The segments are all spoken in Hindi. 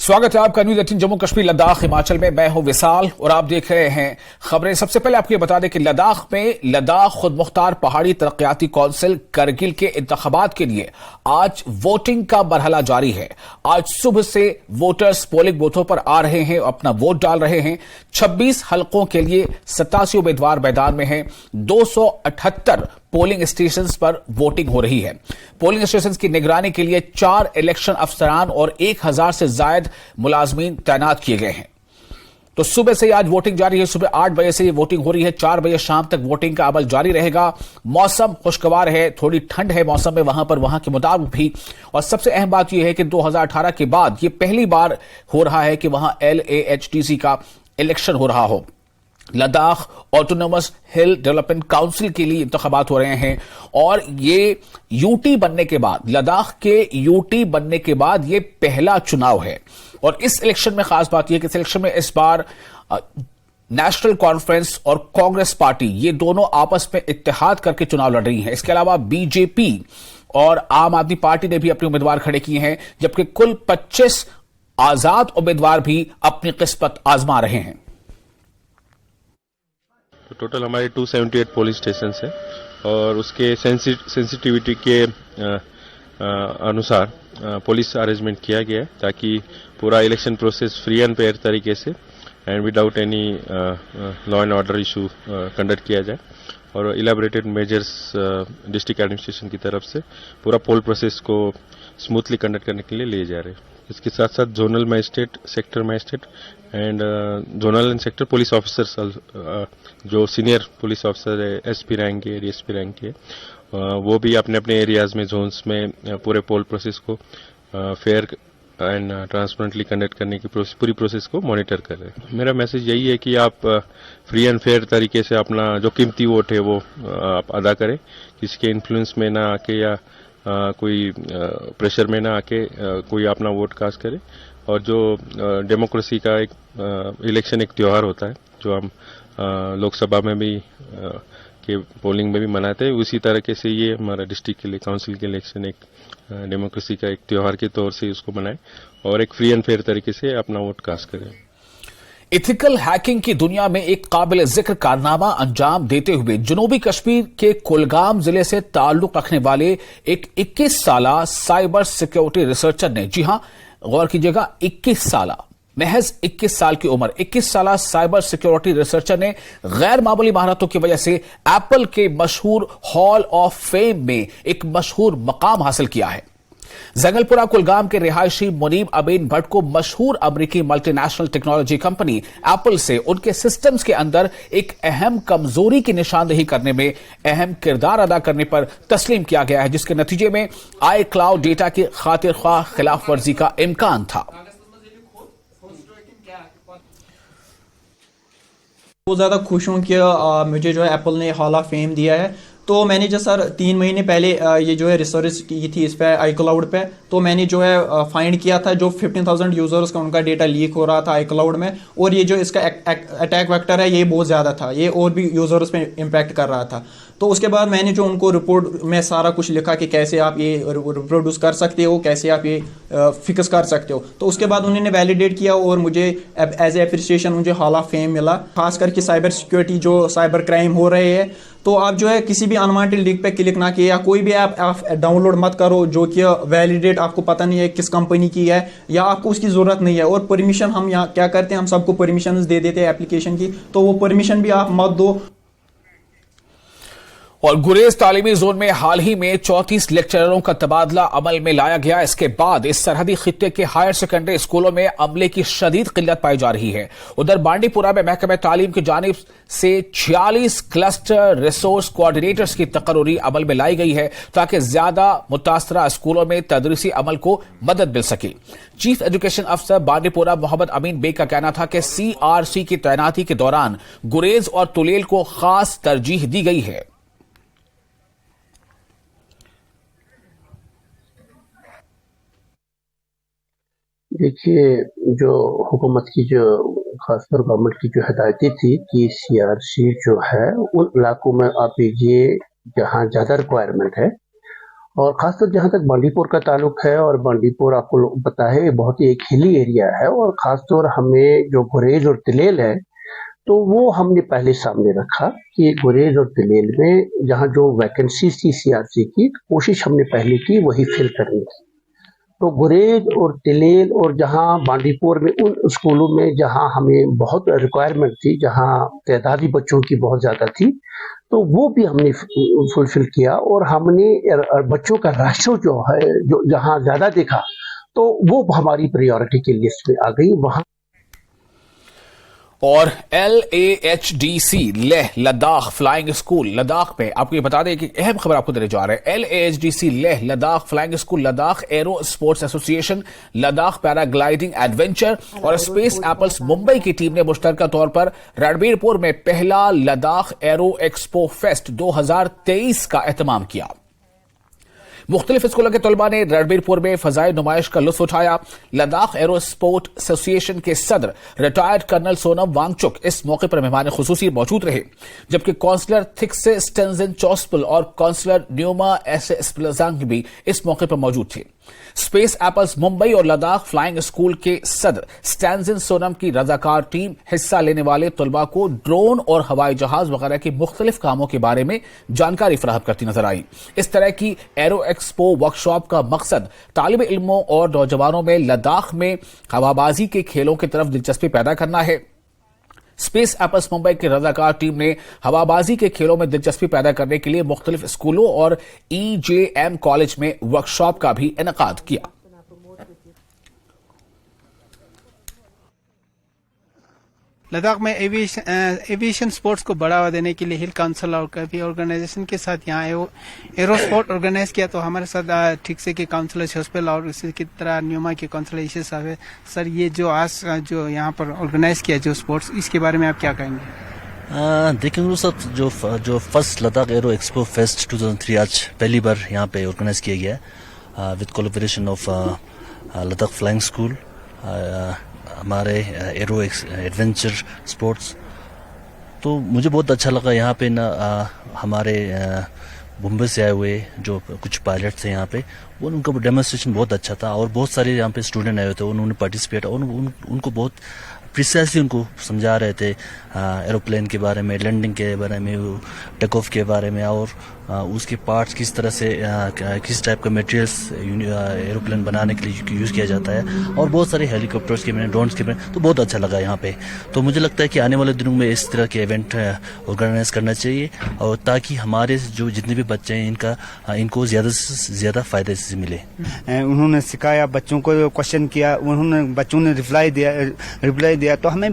स्वागत है आपका न्यूज 18 जम्मू कश्मीर लद्दाख हिमाचल में। मैं हूं विशाल और आप देख रहे हैं खबरें। सबसे पहले आपको बता दें कि लद्दाख खुद मुख्तार पहाड़ी तरक्याती कौंसिल करगिल के इंतखाबात के लिए आज वोटिंग का मरहला जारी है। आज सुबह से वोटर्स पोलिंग बूथों पर आ रहे हैं, अपना वोट डाल रहे हैं। 26 हलकों के लिए 87 उम्मीदवार मैदान में हैं। 278 पोलिंग स्टेशन पर वोटिंग हो रही है। पोलिंग स्टेशन की निगरानी के लिए 4 इलेक्शन अफसरान और 1000 से ज्यादा मुलाजमीन तैनात किए गए हैं। तो सुबह से आज वोटिंग जारी है। सुबह 8 बजे से ये वोटिंग हो रही है। 4 बजे शाम तक वोटिंग का अमल जारी रहेगा। मौसम खुशगवार है, थोड़ी ठंड है मौसम में वहां के मुताबिक भी। और सबसे अहम बात यह है कि 2018 के बाद ये पहली बार हो रहा है कि वहां LAHTC का इलेक्शन हो रहा हो। लद्दाख ऑटोनोमस हिल डेवलपमेंट काउंसिल के लिए इंतखाबात हो रहे हैं और ये यूटी बनने के बाद, लद्दाख के यूटी बनने के बाद ये पहला चुनाव है। और इस इलेक्शन में खास बात यह है कि इस इलेक्शन में इस बार नेशनल कॉन्फ्रेंस और कांग्रेस पार्टी ये दोनों आपस में इत्तेहाद करके चुनाव लड़ रही हैं। इसके अलावा बीजेपी और आम आदमी पार्टी ने भी अपने उम्मीदवार खड़े किए हैं, जबकि कुल 25 आजाद उम्मीदवार भी अपनी किस्मत आजमा रहे हैं। तो टोटल हमारे 278 पोलिंग स्टेशन है और उसके सेंसिटिविटी के अनुसार पुलिस अरेंजमेंट किया गया है ताकि पूरा election process free and fair तरीके से and without any law and order issue conduct किया जाए। और इलेबोरेटेड मेजर्स डिस्ट्रिक्ट एडमिनिस्ट्रेशन की तरफ से पूरा पोल प्रोसेस को स्मूथली कंडक्ट करने के लिए लिए जा रहे हैं। इसके साथ साथ zonal magistrate, sector magistrate and zonal and sector police officers, जो सीनियर पुलिस ऑफिसर है, SP रैंक के, DSP रैंक के, वो भी अपने अपने एरियाज में, जोन्स में पूरे पोल प्रोसेस को फेयर एंड ट्रांसपेरेंटली कंडक्ट करने की पूरी प्रोसेस को मॉनिटर कर रहे हैं। मेरा मैसेज यही है कि आप फ्री एंड फेयर तरीके से अपना जो कीमती वोट है वो आप अदा करें, किसी के इन्फ्लुएंस में ना आके या कोई प्रेशर में ना आके कोई अपना वोट कास्ट करे। और जो डेमोक्रेसी का एक इलेक्शन एक त्योहार होता है जो हम लोकसभा में भी के पोलिंग में भी मनाते हैं, उसी तरीके से ये हमारा डिस्ट्रिक्ट के लिए काउंसिल के इलेक्शन एक डेमोक्रेसी का एक त्योहार के तौर से उसको मनाएं और एक फ्री एंड फेयर तरीके से अपना वोट कास्ट करें। इथिकल हैकिंग की दुनिया में एक काबिल जिक्र कारनामा अंजाम देते हुए जनूबी कश्मीर के कुलगाम जिले से ताल्लुक रखने वाले एक 21 साला साइबर सिक्योरिटी रिसर्चर ने, जी हां गौर कीजिएगा, 21 साला, महज 21 साल की उम्र, 21 साला साइबर सिक्योरिटी रिसर्चर ने गैर मामूली महारतों की वजह से एप्पल के मशहूर हॉल ऑफ फेम में एक मशहूर मकाम हासिल किया है। जंगलपुरा कुलगाम के रिहायशी मुनीब अमीन भट्ट को मशहूर अमेरिकी मल्टीनेशनल टेक्नोलॉजी कंपनी एप्पल से उनके सिस्टम्स के अंदर एक अहम कमजोरी की निशानदेही करने में अहम किरदार अदा करने पर तस्लीम किया गया है, जिसके नतीजे में iCloud डेटा की खातिर ख्वाह खिलाफ वर्जी का इम्कान था। बहुत ज़्यादा खुश हूँ कि मुझे जो है एप्पल ने हॉल ऑफ फेम दिया है। तो मैंने जो सर 3 महीने पहले ये जो है रिसर्च की थी इस पे iCloud पे, तो मैंने जो है फाइंड किया था जो 15,000 यूजर्स का उनका डेटा लीक हो रहा था iCloud में, और ये जो इसका अटैक वेक्टर है ये बहुत ज़्यादा था, ये और भी यूजर्स पे इम्पैक्ट कर रहा था। तो उसके बाद मैंने जो उनको रिपोर्ट में सारा कुछ लिखा कि कैसे आप ये रिप्रोड्यूस कर सकते हो, कैसे आप ये फिक्स कर सकते हो। तो उसके बाद उन्होंने वैलिडेट किया और मुझे एज ए अप्रिसिएशन मुझे हॉल ऑफ फेम मिला। खास करके साइबर सिक्योरिटी, जो साइबर क्राइम हो रहे हैं, तो आप जो है किसी भी अनवांटेड लिंक पे क्लिक ना किए या कोई भी ऐप आप डाउनलोड मत करो जो कि वैलिडेट आपको पता नहीं है किस कंपनी की है या आपको उसकी ज़रूरत नहीं है। और परमिशन हम यहाँ क्या करते हैं, हम सबको परमिशन दे देते हैं एप्लीकेशन की, तो वो परमिशन भी आप मत दो। और गुरेज तालीमी जोन में हाल ही में 34 लेक्चररों का तबादला अमल में लाया गया। इसके बाद इस सरहदी खित्ते के हायर सेकेंडरी स्कूलों में अमले की शदीद किल्लत पाई जा रही है। उधर बांडीपुरा में महकमा तालीम की जानिब से 46 क्लस्टर रिसोर्स कोऑर्डिनेटर्स की तकर्री अमल में लाई गई है ताकि ज्यादा मुतासरा स्कूलों में तदरीसी अमल को मदद मिल सके। चीफ एजुकेशन अफसर बांडीपुरा मोहम्मद अमीन बेग का कहना था कि CRC की तैनाती के दौरान गुरेज और तुलेल को खास तरजीह दी गई है। देखिए, जो हुकूमत की जो खासकर गवर्नमेंट की जो हिदायतें थी कि CRC जो है उन इलाकों में आप लीजिए जहाँ ज़्यादा रिक्वायरमेंट है और खासकर जहाँ तक बांडीपुर का ताल्लुक है, और बांडीपुर आपको पता है बहुत ही एक हिली एरिया है, और खासतौर हमें जो गुरेज और तिलेल है तो वो हमने पहले सामने रखा कि गुरेज और तिलेल में जहाँ जो वैकेंसीज थी सीआरसी की, कोशिश हमने पहले की वही फिल करने की। तो गुरेज और तिलेल और जहाँ बांडीपुर में उन स्कूलों में जहाँ हमें बहुत रिक्वायरमेंट थी, जहाँ तादादी बच्चों की बहुत ज़्यादा थी, तो वो भी हमने फुलफिल किया। और हमने बच्चों का रेशो जो है जो जहाँ ज़्यादा देखा तो वो हमारी प्रायोरिटी की लिस्ट में आ गई वहाँ। और LAHDC Leh Ladakh flying school Ladakh में आपको ये बता दें कि अहम खबर आपको देने जा रहे हैं। LAHDC Leh Ladakh flying school Ladakh aero sports association, Ladakh paragliding adventure और स्पेस एपल्स मुंबई की टीम ने मुश्तरका तौर पर रणबीरपुर में पहला लद्दाख एरो एक्सपो फेस्ट 2023 का एहतमाम किया। मुख्तलिफ स्कूलों के तलबा ने रणबीरपुर में फजाई नुमाइश का लुत्फ उठाया। लद्दाख एरो स्पोर्ट एसोसिएशन के सदर रिटायर्ड कर्नल सोनम वांगचुक इस मौके पर मेहमान खुसूसी मौजूद रहे, जबकि काउंसलर थिक्से स्टेंजन चौस्पल और काउंसलर न्यूमा एस स्प्लजांग भी इस मौके पर मौजूद थे। स्पेस एपल्स मुंबई और लद्दाख फ्लाइंग स्कूल के सदर स्टेंजन सोनम की रजाकार टीम हिस्सा लेने वाले तलबा को ड्रोन और हवाई जहाज वगैरह के मुख्तलिफ कामों के बारे में जानकारी फराहम करती नजर आई। इस तरह की एरो एक्सपो वर्कशॉप का मकसद तालिब इल्मों और नौजवानों में लद्दाख में हवाबाजी के खेलों की तरफ दिलचस्पी पैदा करना है। स्पेस एपल्स मुंबई की रजाकार टीम ने हवाबाजी के खेलों में दिलचस्पी पैदा करने के लिए मुख्तलिफ स्कूलों और EJM कॉलेज में वर्कशॉप का भी इनेकाद किया। लद्दाख में एविएशन स्पोर्ट्स को बढ़ावा देने के लिए हिल काउंसिल और कभी ऑर्गेनाइजेशन के साथ यहाँ एरो स्पोर्ट ऑर्गेनाइज किया। तो हमारे साथ ठीक से के काउंसिलर हॉस्पिटल और इसी की तरह न्यूमा के काउंसिलर इसे साहब है। सर, ये जो आज जो यहाँ पर ऑर्गेनाइज किया जो स्पोर्ट्स, इसके बारे में आप क्या कहेंगे? देखेंगे सर, जो first Ladakh arrow expo fest 2003 आज पहली बार यहाँ पे ऑर्गेनाइज किया गया with collaboration of Ladakh flying school, हमारे एरो एडवेंचर स्पोर्ट्स। तो मुझे बहुत अच्छा लगा यहाँ पे ना हमारे मुंबई से आए हुए जो कुछ पायलट थे यहाँ पे, उनका डेमोन्स्ट्रेशन बहुत अच्छा था और बहुत सारे यहाँ पे स्टूडेंट आए हुए थे, उन्होंने पार्टिसिपेट और उनको बहुत प्रिसाइसली उनको समझा रहे थे एरोप्लेन के बारे में, लैंडिंग के बारे में, टेक ऑफ के बारे में और उसके पार्ट्स किस तरह से किस टाइप का मटेरियल्स एरोप्लेन बनाने के लिए यूज़ किया जाता है और बहुत सारे हेलीकॉप्टर्स के बारे में, ड्रोन्स के बारे में। तो बहुत अच्छा लगा यहाँ पे। तो मुझे लगता है कि आने वाले दिनों में इस तरह के इवेंट ऑर्गेनाइज करना चाहिए और ताकि हमारे जो जितने भी बच्चे हैं इनको ज़्यादा से ज़्यादा फ़ायदे से मिले। उन्होंने सिखाया, बच्चों को क्वेश्चन किया, बच्चों ने रिप्लाई दिया। तो हमें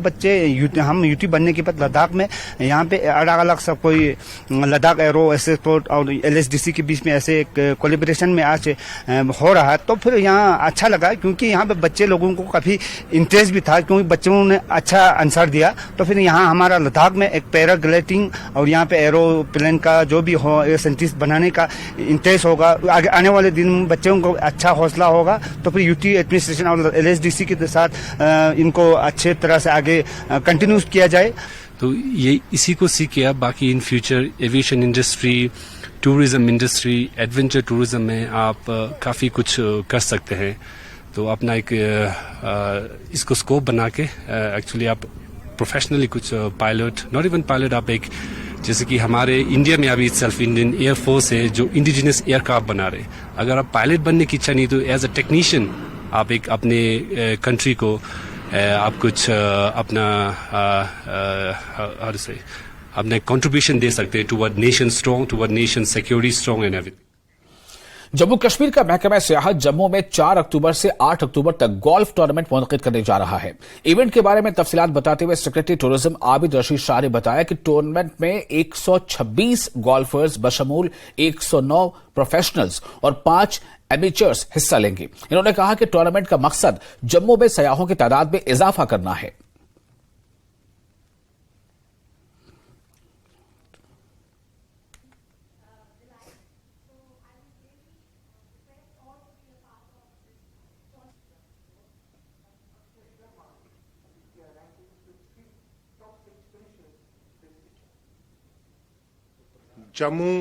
हम यूटी बनने के बाद लद्दाख में यहाँ पे अलग अलग सब कोई लद्दाख एरो स्पोर्ट और LSDC के बीच में ऐसे एक कोलैबोरेशन में आज हो रहा है। तो फिर यहाँ अच्छा लगा क्योंकि यहाँ पे बच्चे लोगों को काफी इंटरेस्ट भी था क्योंकि बच्चों ने अच्छा आंसर दिया। तो फिर यहाँ हमारा लद्दाख में एक पैराग्लाइडिंग और यहाँ पे एरोप्लेन का जो भी हो साइंटिस्ट बनाने का इंटरेस्ट होगा, आगे आने वाले दिन में बच्चों को अच्छा हौसला होगा। तो फिर यूटी एडमिनिस्ट्रेशन और LSDC के साथ इनको अच्छे तरह से आगे कंटिन्यू किया जाए। तो ये इसी को सीख किया। बाकी in future aviation industry, tourism industry, adventure tourism में आप काफ़ी कुछ कर सकते हैं। तो अपना एक इसको स्कोप बना के एक्चुअली आप प्रोफेशनली कुछ पायलट, नॉट इवन पायलट, आप एक जैसे कि हमारे इंडिया में अभी सेल्फ इंडियन एयरफोर्स है जो इंडिजिनस एयरक्राफ्ट बना रहे। अगर आप पायलट बनने की इच्छा नहीं तो एज अ टेक्नीशियन आप एक अपने कंट्री को आप कुछ अपना अपना कंट्रीब्यूशन दे सकते हैं toward nation strong, toward nation security strong and everything. Jammu Kashmir का महकमा सियाहत जम्मू में 4 अक्टूबर से 8 अक्टूबर तक गोल्फ टूर्नामेंट मुनक़िद करने जा रहा है। इवेंट के बारे में तफसीलात बताते हुए सेक्रेटरी टूरिज्म आबिद रशीद शाह ने बताया कि टूर्नामेंट में 126 गोल्फर्स बशमूल 109 प्रोफेशनल्स और 5 एमेचर्स हिस्सा लेंगे। इन्होंने कहा कि टूर्नामेंट का मकसद जम्मू में सयाहों की तादाद में इजाफा करना है। जम्मू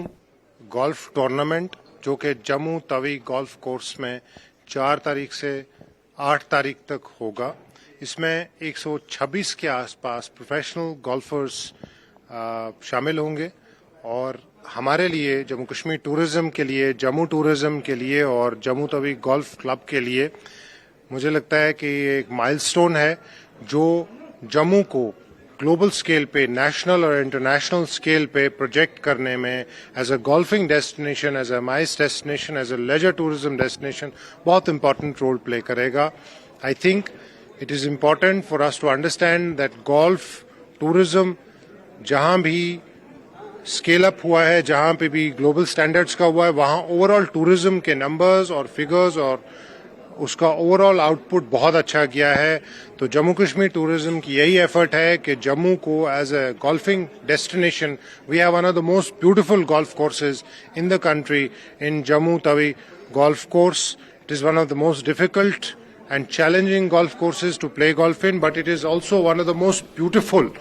गोल्फ टूर्नामेंट जो कि जम्मू तवी गोल्फ कोर्स में 4 तारीख से 8 तारीख तक होगा। इसमें 126 के आसपास प्रोफेशनल गोल्फर्स शामिल होंगे और हमारे लिए जम्मू कश्मीर टूरिज्म के लिए, जम्मू टूरिज्म के लिए और जम्मू तवी गोल्फ क्लब के लिए मुझे लगता है कि ये एक माइलस्टोन है जो जम्मू को ग्लोबल स्केल पे, नेशनल और इंटरनेशनल स्केल पे प्रोजेक्ट करने में as a golfing destination, as a MICE destination, as a leisure tourism destination बहुत इंपॉर्टेंट रोल प्ले करेगा। I think it is important for us to understand that golf tourism जहां भी स्केल अप हुआ है, जहां पे भी ग्लोबल स्टैंडर्ड्स का हुआ है, वहां ओवरऑल टूरिज्म के नंबर्स और फिगर्स और उसका ओवरऑल आउटपुट बहुत अच्छा गया है। तो जम्मू कश्मीर टूरिज्म की यही एफर्ट है कि जम्मू को as a golfing destination, we have one of the most beautiful golf courses in the country in Jammu Tawi golf course. It is one of the most difficult and challenging golf courses to play golf in, but it is also one of the most beautiful.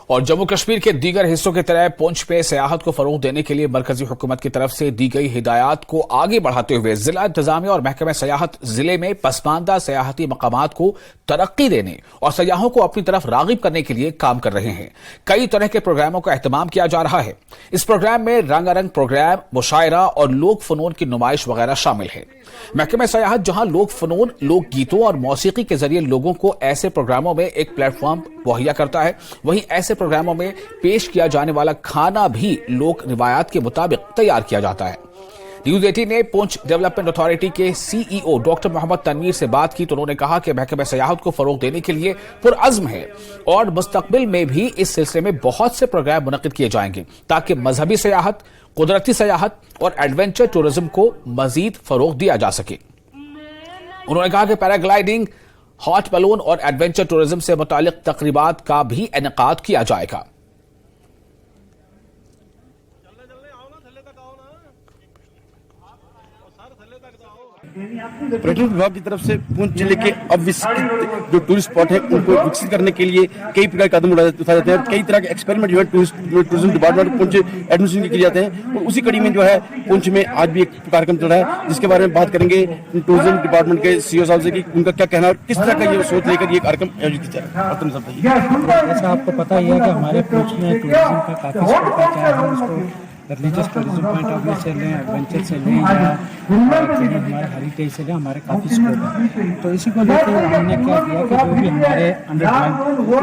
और जम्मू कश्मीर के दीगर हिस्सों की तरह पुंछ में सियाहत को फरोग देने के लिए मरकजी हुकूमत की तरफ से दी गई हिदायत को आगे बढ़ाते हुए जिला इंतजामिया और महकमा सियाहत जिले में पसमानदा सियाहती मकामात को तरक्की देने और सयाहों को अपनी तरफ रागिब करने के लिए काम कर रहे हैं। कई तरह के प्रोग्रामों का एहतमाम किया जा रहा है। इस प्रोग्राम में रंगारंग प्रोग्राम, मुशायरा और लोक फनून की नुमाइश वगैरह शामिल है। महकमा सियाहत जहां लोक फनून, लोक गीतों और मौसीकी के जरिए लोगों को ऐसे प्रोग्रामों में एक प्लेटफॉर्म मुहैया करता है, वहीं ऐसे प्रोग्रामों में पेश किया जाने वाला खाना भी लोक रिवायात के मुताबिक तैयार किया जाता है। न्यूज 18 ने पुंछ डेवलपमेंट अथॉरिटी के सीईओ डॉक्टर मोहम्मद तनवीर से बात की तो उन्होंने कहा कि महकमा सियाहत को फरोग देने के लिए पुरअज़्म है और मुस्तकबिल में भी इस सिलसिले में बहुत से प्रोग्राम मुनक्किद किए जाएंगे ताकि मजहबी सियाहत, कुदरती सियाहत और एडवेंचर टूरिज्म को मजीद फरोग दिया जा सके। उन्होंने कहा कि पैराग्लाइडिंग, हॉट बैलून और एडवेंचर टूरिज्म से मुतालिक तकरीबात का भी इनेकाद किया जाएगा। पर्यटन विभाग की तरफ से पुंछ जिले के अविकसित जो टूरिस्ट स्पॉट है उनको विकसित करने के लिए कई प्रकार के कदम उठाए जाते हैं। कई तरह के एक्सपेरिमेंट जो है टूरिज्म डिपार्टमेंट पुंछ एडमिनिस्ट्रेशन के किए जाते हैं और उसी कड़ी में जो है पुंछ में आज भी एक कार्यक्रम चल रहा है जिसके बारे में बात करेंगे टूरिज्म डिपार्टमेंट के सीईओ साहब से कि उनका क्या कहना है और किस तरह का ये सोच लेकर ये कार्यक्रम आयोजित किया जा रहा है। ऐसा आपको पता ही है कि हमारे पुंछ में टूरिज्म का काफी स्कोप है, चाहे हम उसको religious tourism point of view से लें, एडवेंचर से लें या हमारे हेरिटेज से लें, हमारे काफ़ी स्कोप है। तो इसी को लेकर हमने क्या किया कि जो भी हमारे अंडर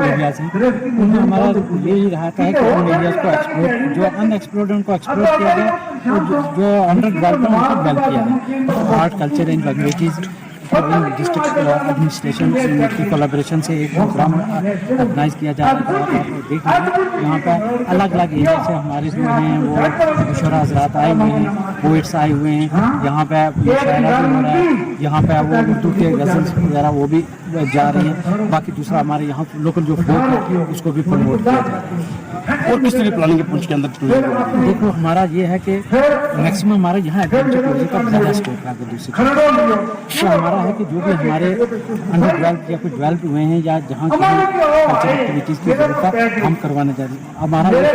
एरियाज हैं उनमें हमारा यही रहता है कि उन एरियाज को एक्सप्लोर, जो अनएक्सप्लोर्ड उनको एक्सप्लोर किया जाए और जो अंडर डेवलपमेंट उनको डेवलप किया जाए। Art, culture and languages district administration की कोलैबोरेशन से एक प्रोग्राम ऑर्गेनाइज किया जा रहा है। आप देख लीजिए यहाँ पर अलग अलग एरिया से हमारे जो हैं वो मुशरा हजरात आए हुए हैं, पोइट्स आए हुए हैं, यहाँ पे मुशायरा भी हो रहा है, यहाँ पे वो उर्दू के गज़ल्स वगैरह वो भी जा रही हैं। बाकी दूसरा हमारे यहाँ लोकल जो फोक है उसको भी प्रमोट किया जा रहा है। और किस तरह प्लानिंग है पुंछ के अंदर? देखो हमारा ये है कि मैक्सिमम हमारे यहाँ एडवेंचर टूरिज्म का ज़्यादा स्कोप है। दूसरी तो हमारा है कि जो भी हमारे अंडर डेवलप या कुछ डेवलप हुए हैं या जहाँ की कल्चर एक्टिविटीज़ की जरूरत है हम करवाने जा रहे हैं। हमारा ये है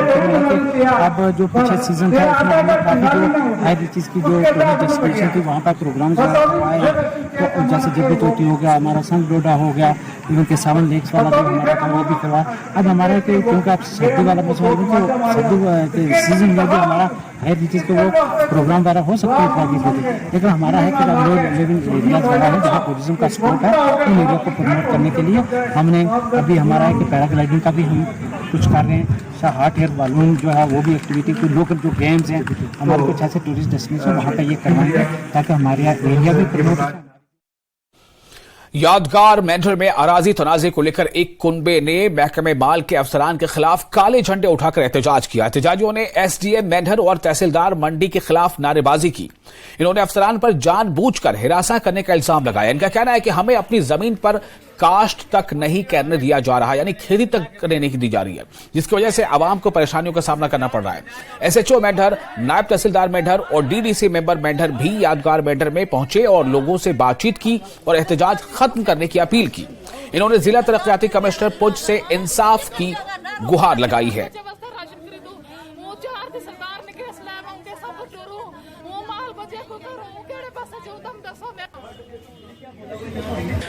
कि अब जो पिछले सीजन था उसमें हमने काफ़ी जो हाई चीज़ की जो टूरिस्ट डेस्टिनेशन थी वहाँ पर प्रोग्राम करवाए हैं। तो जैसे जिब्बी चोटी हो गया, हमारा संग डोडा हो गया, इवन के सावन लेक्स वाला जो हमारा था वो भी करवाया। अब हमारे क्योंकि आप सर्दी वाला मौसम तो सर्दी के सीजन में भी हमारा हर चीज़ के वो प्रोग्राम वगैरह हो सकते हैं, लेकिन हमारा है कि लोग लिविंग एरियाज वगैरह है जहाँ टूरिज्म का स्कोप है, उन एरिया को प्रमोट करने के लिए हमने अभी हमारा है कि पैराग्लाइडिंग का भी हम कुछ कर रहे हैं। हॉट एयर बैलून जो है वो भी एक्टिविटी, कोई लोकल जो गेम्स हैं हमारे कुछ ऐसे टूरिस्ट डेस्टिनेशन वहाँ पर ये करवाएंगे ताकि हमारे यहाँ एरिया भी प्रमोट। यादगार मेंढर में अराजी तनाजे को लेकर एक कुनबे ने महकमे माल के अफसरान के खिलाफ काले झंडे उठाकर एहतजाज किया। एहतजाजियों ने एसडीएम मेंढर और तहसीलदार मंडी के खिलाफ नारेबाजी की। इन्होंने अफसरान पर जानबूझकर हिरासा करने का इल्जाम लगाया। इनका कहना है कि हमें अपनी जमीन पर काश्त तक नहीं करने दिया जा रहा, यानी खेती तक करने नहीं दी जा रही है, जिसकी वजह से आवाम को परेशानियों का सामना करना पड़ रहा है। एसएचओ मेंढर, नायब तहसीलदार मेंढर और डीडीसी मेंबर मेंढर भी यादगार मेंढर में पहुंचे और लोगों से बातचीत की और एहतजाज खत्म करने की अपील की। इन्होंने जिला तरक्याती कमिश्नर पुंछ से इंसाफ की गुहार लगाई है।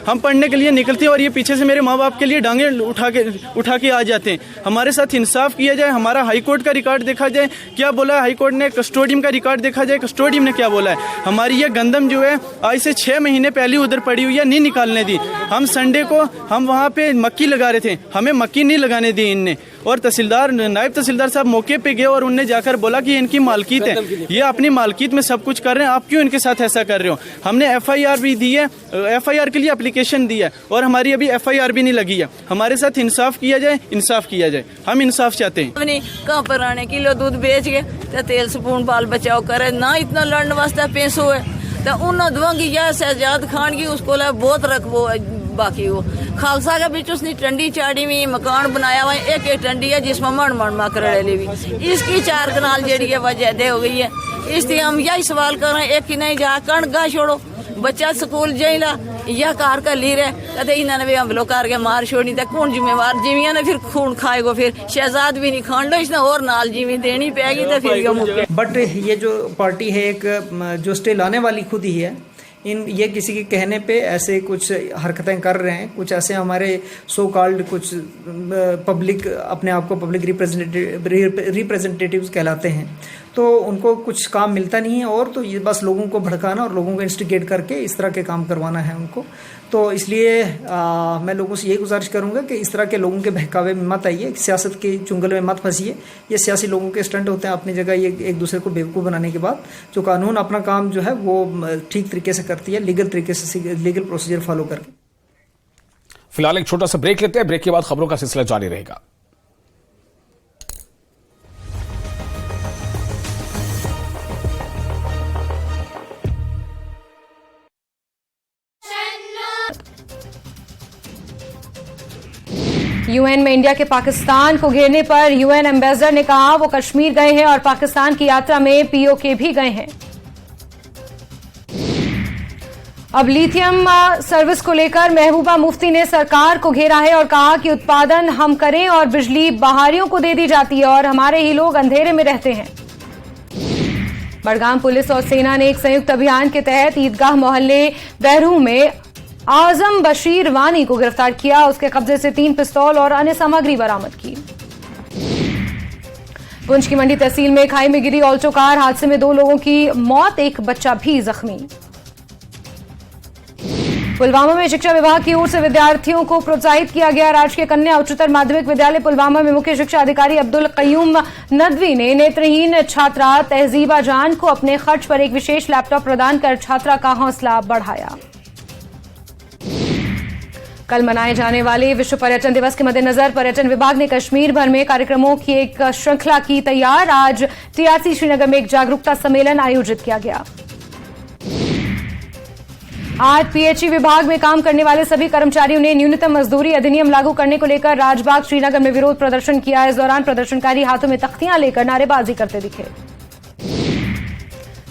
हम पढ़ने के लिए निकलते हैं और ये पीछे से मेरे माँ बाप के लिए डांगे उठा के आ जाते हैं। हमारे साथ इंसाफ किया जाए, हमारा हाई कोर्ट का रिकॉर्ड देखा जाए, क्या बोला है हाई कोर्ट ने, कस्टोडियम का रिकॉर्ड देखा जाए, कस्टोडियम ने क्या बोला है। हमारी ये गंदम जो है आज से 6 महीने पहले उधर पड़ी हुई है, नहीं निकालने दी। हम संडे को हम वहाँ पे मक्की लगा रहे थे, हमें मक्की नहीं लगाने दी इनने। और तहसीलदार, नायब तहसीलदार साहब मौके पे गए और उनने जाकर बोला कि इनकी मालकियत है, ये अपनी मालकियत में सब कुछ कर रहे हैं, आप क्यों इनके साथ ऐसा कर रहे हो। हमने FIR भी दी है, FIR के लिए एप्लीकेशन दी है और हमारी अभी FIR भी नहीं लगी है। हमारे साथ इंसाफ किया जाए, इंसाफ किया जाए, हम इंसाफ चाहते हैं। कहाँ पर आने किलो दूध बेच के तो तेल स्पून बाल बचाव करे ना, इतना लड़ने वास्ते पैसों है तो उन्होंने दुआंगी या शहजाद खान की उसको बहुत रखबो बाकी वो खालसा के बीच उसने टंडी चाड़ी में मकान बनाया हुआ है, एक टंडी है जिसमें मण मकड़े भी, इसकी 4 कनाल जड़ी है वजह दे हो गई है। इसलिए हम यही सवाल कर रहे हैं, एक ही नहीं जा कण गा छोड़ो, बच्चा स्कूल जाइला या कार का ली रहे कदे इन्होंने भी हमलो करके मार छोड़नी तो कौन जिम्मेवार, जीविया ने फिर खून खाएगो, फिर शहजाद भी नहीं खान लो, इसने और नाल जीवी देनी पेगी तो फिर। बट ये जो पार्टी है एक जो स्टे लाने वाली खुद ही है, ये किसी के कहने पे ऐसे कुछ हरकतें कर रहे हैं, कुछ ऐसे हमारे सो कॉल्ड कुछ पब्लिक अपने आप को पब्लिक रिप्रेजेंटेटिव्स कहलाते हैं, तो उनको कुछ काम मिलता नहीं है और तो ये बस लोगों को भड़काना और लोगों को इंस्टिगेट करके इस तरह के काम करवाना है उनको। तो इसलिए मैं लोगों से यही गुजारिश करूंगा कि इस तरह के लोगों के बहकावे में मत आइए, सियासत के चुंगल में मत फंसिए। ये सियासी लोगों के स्टंट होते हैं अपनी जगह, ये एक दूसरे को बेवकूफ़ बनाने के बाद जो कानून अपना काम जो है वो ठीक तरीके से करती है, लीगल तरीके से, लीगल प्रोसीजर फॉलो करके। फिलहाल एक छोटा सा ब्रेक लेते हैं, ब्रेक के बाद खबरों का सिलसिला जारी रहेगा। यूएन में इंडिया के पाकिस्तान को घेरने पर यूएन एम्बेसडर ने कहा वो कश्मीर गए हैं और पाकिस्तान की यात्रा में पीओके भी गए हैं। अब लिथियम सर्विस को लेकर महबूबा मुफ्ती ने सरकार को घेरा है और कहा कि उत्पादन हम करें और बिजली बाहरियों को दे दी जाती है और हमारे ही लोग अंधेरे में रहते हैं। बड़गाम पुलिस और सेना ने एक संयुक्त अभियान के तहत ईदगाह मोहल्ले बहरूह में आजम बशीर वानी को गिरफ्तार किया। उसके कब्जे से 3 पिस्तौल और अन्य सामग्री बरामद की। पुंछ की मंडी तहसील में खाई में गिरी ऑल्टो कार, हादसे में 2 लोगों की मौत, एक बच्चा भी जख्मी। पुलवामा में शिक्षा विभाग की ओर से विद्यार्थियों को प्रोत्साहित किया गया। राजकीय कन्या उच्चतर माध्यमिक विद्यालय पुलवामा में मुख्य शिक्षा अधिकारी अब्दुल कयूम नदवी ने नेत्रहीन छात्रा तहजीबा जान को अपने खर्च पर एक विशेष लैपटॉप प्रदान कर छात्रा का हौसला बढ़ाया। कल मनाए जाने वाले विश्व पर्यटन दिवस के मद्देनजर पर्यटन विभाग ने कश्मीर भर में कार्यक्रमों की एक श्रृंखला की तैयार। आज टीआरसी श्रीनगर में एक जागरूकता सम्मेलन आयोजित किया गया। आज पीएचई विभाग में काम करने वाले सभी कर्मचारियों ने न्यूनतम मजदूरी अधिनियम लागू करने को लेकर राजबाग श्रीनगर में विरोध प्रदर्शन किया। इस दौरान प्रदर्शनकारी हाथों में तख्तियां लेकर नारेबाजी करते दिखे।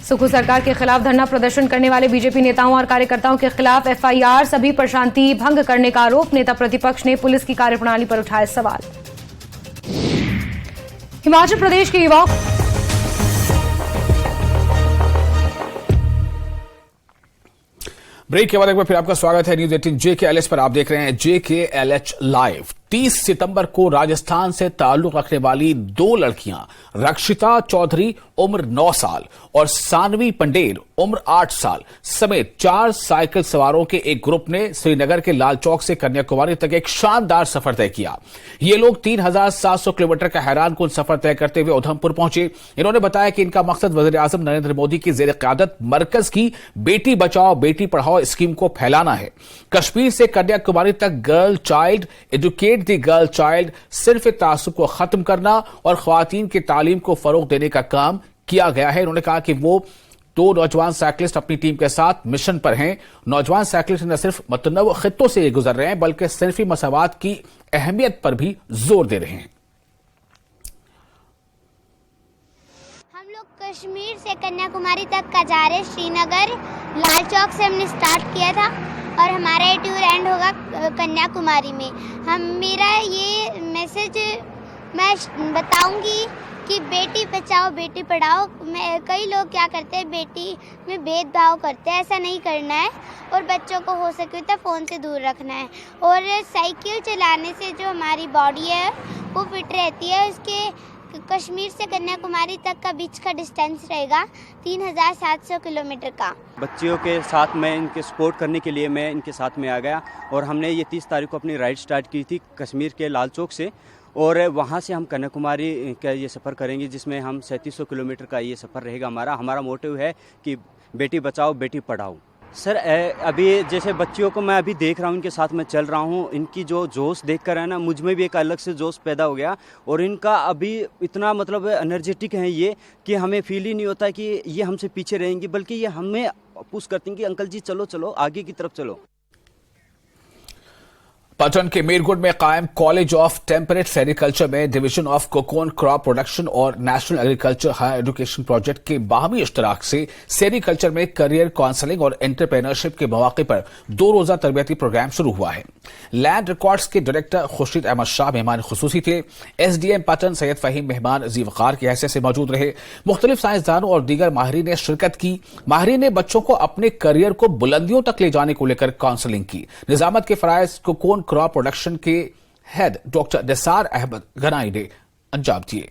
सुखू सरकार के खिलाफ धरना प्रदर्शन करने वाले बीजेपी नेताओं और कार्यकर्ताओं के खिलाफ FIR, सभी पर शांति भंग करने का आरोप। नेता प्रतिपक्ष ने पुलिस की कार्यप्रणाली पर उठाए सवाल। हिमाचल प्रदेश के युवाओं ब्रेक के बाद एक बार फिर आपका स्वागत है न्यूज 18 JKLH पर। आप देख रहे हैं JKLH लाइव। 30 सितंबर को राजस्थान से ताल्लुक रखने वाली 2 लड़कियां रक्षिता चौधरी उम्र 9 साल और सानवी पंडेर उम्र 8 साल समेत 4 साइकिल सवारों के एक ग्रुप ने श्रीनगर के लाल चौक से कन्याकुमारी तक एक शानदार सफर तय किया। ये लोग 3700 किलोमीटर का हैरानकुन सफर तय करते हुए उधमपुर पहुंचे। इन्होंने बताया कि इनका मकसद वज़ीर-ए-आज़म नरेंद्र मोदी की ज़ेर क़यादत मरकज की बेटी बचाओ बेटी पढ़ाओ स्कीम को फैलाना है। कश्मीर से कन्याकुमारी तक girl child educate the girl child सिर्फ तासुब को खत्म करना और ख्वातीन की तालीम को फरोग देने का काम किया गया है। उन्होंने कहा कि वो 2 नौजवान साइकिलिस्ट अपनी टीम के साथ मिशन पर हैं। नौजवान साइकिलिस्ट न सिर्फ मतनव्व खित्तों से गुजर रहे हैं बल्कि सिर्फी मसावात की अहमियत पर भी जोर दे रहे हैं। हम लोग कश्मीर से कन्याकुमारी तक का जा रहे, श्रीनगर लाल चौक से हमने स्टार्ट किया था और हमारा ये टूर एंड होगा कन्याकुमारी में। मेरा ये मैसेज मैं बताऊंगी कि बेटी बचाओ बेटी पढ़ाओ। कई लोग क्या करते हैं, बेटी में भेदभाव करते हैं, ऐसा नहीं करना है और बच्चों को हो सके तो फ़ोन से दूर रखना है। और साइकिल चलाने से जो हमारी बॉडी है वो फिट रहती है। उसके कश्मीर से कन्याकुमारी तक का बीच का डिस्टेंस रहेगा 3700 किलोमीटर का। बच्चियों के साथ मैं इनके सपोर्ट करने के लिए मैं इनके साथ में आ गया और हमने ये 30 तारीख को अपनी राइड स्टार्ट की थी कश्मीर के लाल चौक से और वहाँ से हम कन्याकुमारी का ये सफ़र करेंगे जिसमें हम 3700 किलोमीटर का ये सफ़र रहेगा। हमारा मोटिव है कि बेटी बचाओ बेटी पढ़ाओ। सर अभी जैसे बच्चियों को मैं अभी देख रहा हूँ, इनके साथ मैं चल रहा हूँ, इनकी जो जोश देख कर है ना, मुझ में भी एक अलग से जोश पैदा हो गया और इनका अभी इतना मतलब एनर्जेटिक है ये कि हमें फील ही नहीं होता कि ये हमसे पीछे रहेंगी, बल्कि ये हमें पुश करती हैं कि अंकल जी चलो चलो आगे की तरफ चलो। पटन के मीरगुड में कायम कॉलेज ऑफ टेम्परेट सेरिकल्चर में division of cocoon crop production और national agriculture higher education project के बाहमी इश्तराक से सेरिकल्चर में करियर काउंसलिंग और एंटरप्रेन्योरशिप के मौके पर 2 रोजा तरबियती प्रोग्राम शुरू हुआ है। लैंड रिकॉर्ड्स के डायरेक्टर खुर्शीद अहमद शाह मेहमान खुसूसी थे। एसडीएम पटन सैयद फहीम मेहमान ज़ीवकार की हैसियत से मौजूद रहे। मुख्तलिफ साइंसदानों और दीगर माहिरीन ने शिरकत की। माहिरीन ने बच्चों को अपने करियर को बुलंदियों तक ले जाने को लेकर काउंसलिंग की। निजामत के फराइज कोकोन क्रॉप प्रोडक्शन के हेड डॉक्टर निसार अहमद गनाई ने अंजाम दिए।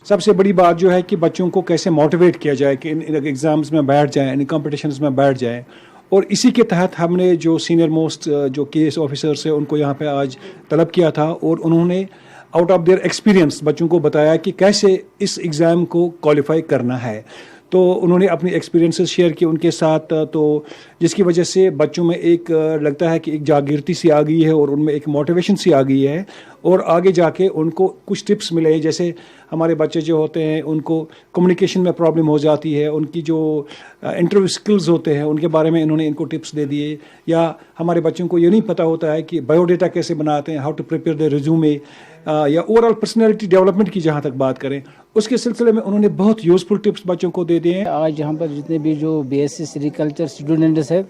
सबसे बड़ी बात जो है कि बच्चों को कैसे मोटिवेट किया जाए कि इन एग्जाम्स में बैठ जाएं, इन कॉम्पिटिशन्स में बैठ जाएं। और इसी के तहत हमने जो सीनियर मोस्ट जो केएस ऑफिसर्स है उनको यहाँ पे आज तलब किया था और उन्होंने आउट ऑफ देयर एक्सपीरियंस बच्चों को बताया कि कैसे इस एग्ज़ाम को क्वालिफाई करना है। तो उन्होंने अपनी एक्सपीरियंसेस शेयर किए उनके साथ, तो जिसकी वजह से बच्चों में एक लगता है कि एक जागृति सी आ गई है और उनमें एक मोटिवेशन सी आ गई है और आगे जाके उनको कुछ टिप्स मिले। जैसे हमारे बच्चे जो होते हैं उनको कम्युनिकेशन में प्रॉब्लम हो जाती है, उनकी जो इंटरव्यू स्किल्स होते हैं उनके बारे में इन्होंने इनको टिप्स दे दिए। या हमारे बच्चों को ये नहीं पता होता है कि बायोडेटा कैसे बनाते हैं, how to prepare the resume, या ओवरऑल पर्सनैलिटी डेवलपमेंट की जहाँ तक बात करें उसके सिलसिले में उन्होंने बहुत यूजफुल टिप्स बच्चों को दे दिए हैं। आज यहाँ पर जितने भी जो बीएससी सेरिकल्चर स्टूडेंट्स है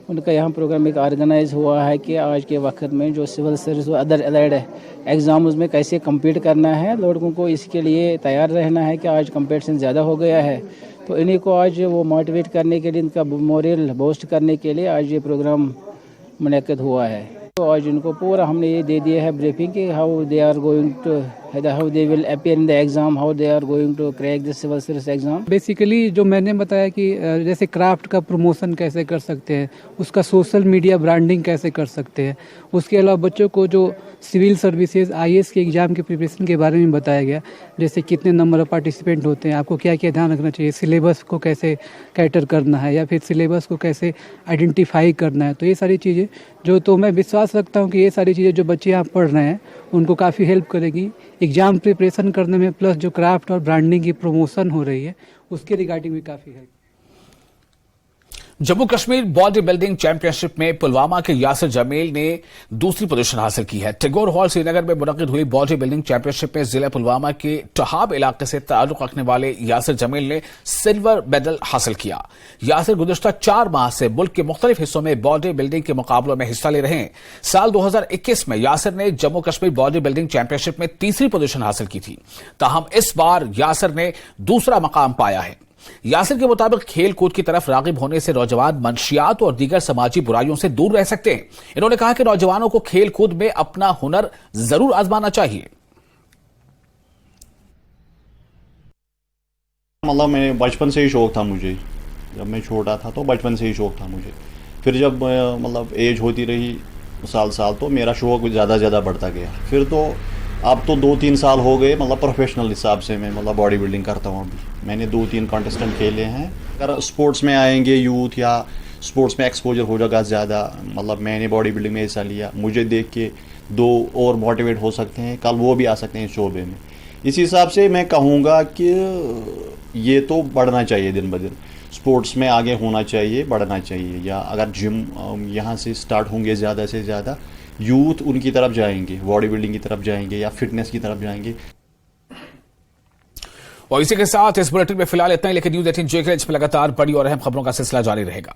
उनका यहाँ प्रोग्राम एक ऑर्गेनाइज हुआ है कि आज के वक्त में जो सिविल सर्विस और अदर एलाइड एग्जाम्स में कैसे कम्पीट करना है, लड़कों को इसके लिए तैयार रहना है कि आज कंपटीशन ज़्यादा हो गया है। तो इन्हीं को आज वो मोटिवेट करने के लिए, इनका मोरल बूस्ट करने के लिए आज ये प्रोग्राम मुनक़िद हुआ है। तो आज इनको पूरा हमने ये दे दिया है ब्रीफिंग कि how they are going to, how they will appear in the exam, how they are going to crack the civil service exam. Basically जो मैंने बताया कि जैसे क्राफ्ट का प्रमोशन कैसे कर सकते हैं, उसका सोशल मीडिया ब्रांडिंग कैसे कर सकते हैं। उसके अलावा बच्चों को जो सिविल सर्विसेज आईएएस के एग्ज़ाम के प्रिपरेशन के बारे में बताया गया, जैसे कितने नंबर ऑफ पार्टिसिपेंट होते हैं, आपको क्या क्या ध्यान रखना चाहिए, सिलेबस को कैसे कैटर करना है या फिर सिलेबस को कैसे आइडेंटिफाई करना है। तो ये सारी चीज़ें जो, तो मैं विश्वास रखता हूँ कि ये सारी चीज़ें जो बच्चे यहाँ पढ़ रहे हैं उनको काफ़ी हेल्प करेगी एग्जाम प्रिपरेशन करने में, प्लस जो क्राफ्ट और ब्रांडिंग की प्रमोशन हो रही है उसके रिगार्डिंग भी काफ़ी help. Jammu Kashmir body building championship में पुलवामा के यासिर जमील ने दूसरी पोजीशन हासिल की है। टैगोर हॉल श्रीनगर में मुनक़िद हुई बॉडी बिल्डिंग चैंपियनशिप में जिला पुलवामा के टहाब इलाके से ताल्लुक रखने वाले यासिर जमील ने सिल्वर मेडल हासिल किया। यासिर गुज़िश्ता 4 माह से मुल्क के मुख्तलिफ हिस्सों में बॉडी बिल्डिंग के मुकाबलों में हिस्सा ले रहे हैं। साल 2021 में यासिर ने Jammu Kashmir body building championship में तीसरी पोजीशन हासिल की थी। ताहम इस बार यासिर ने दूसरा मकाम पाया है। यासिर के मुताबिक खेल कूद की तरफ रागिब होने से नौजवान मंशियात और दीगर समाजी बुराइयों से दूर रह सकते हैं। इन्होंने कहा कि नौजवानों को खेल कूद में अपना हुनर जरूर आजमाना चाहिए। मतलब मैं बचपन से ही शौक था मुझे, जब मैं छोटा था तो बचपन से ही शौक था मुझे। फिर जब मतलब एज होती रही साल तो मेरा शौक ज़्यादा बढ़ता गया। फिर तो अब तो 2-3 साल हो गए मतलब प्रोफेशनल हिसाब से मैं मतलब बॉडी बिल्डिंग करता हूँ। अभी मैंने 2-3 कॉन्टेस्टेंट खेले हैं। अगर स्पोर्ट्स में आएंगे यूथ या स्पोर्ट्स में एक्सपोजर हो जाएगा ज़्यादा, मतलब मैंने बॉडी बिल्डिंग में हिस्सा लिया, मुझे देख के 2 और मोटिवेट हो सकते हैं, कल वो भी आ सकते हैं इस शोबे में। इस हिसाब से मैं कहूँगा कि ये तो बढ़ना चाहिए, दिन ब दिन स्पोर्ट्स में आगे होना चाहिए, बढ़ना चाहिए। या अगर जिम यहाँ से स्टार्ट होंगे ज़्यादा से ज़्यादा, यूथ उनकी तरफ जाएंगे, बॉडी बिल्डिंग की तरफ जाएंगे या फिटनेस की तरफ जाएंगे। और इसी के साथ इस बुलेटिन में फिलहाल इतना ही, लेकिन न्यूज़ 18 JK में लगातार बड़ी और अहम खबरों का सिलसिला जारी रहेगा।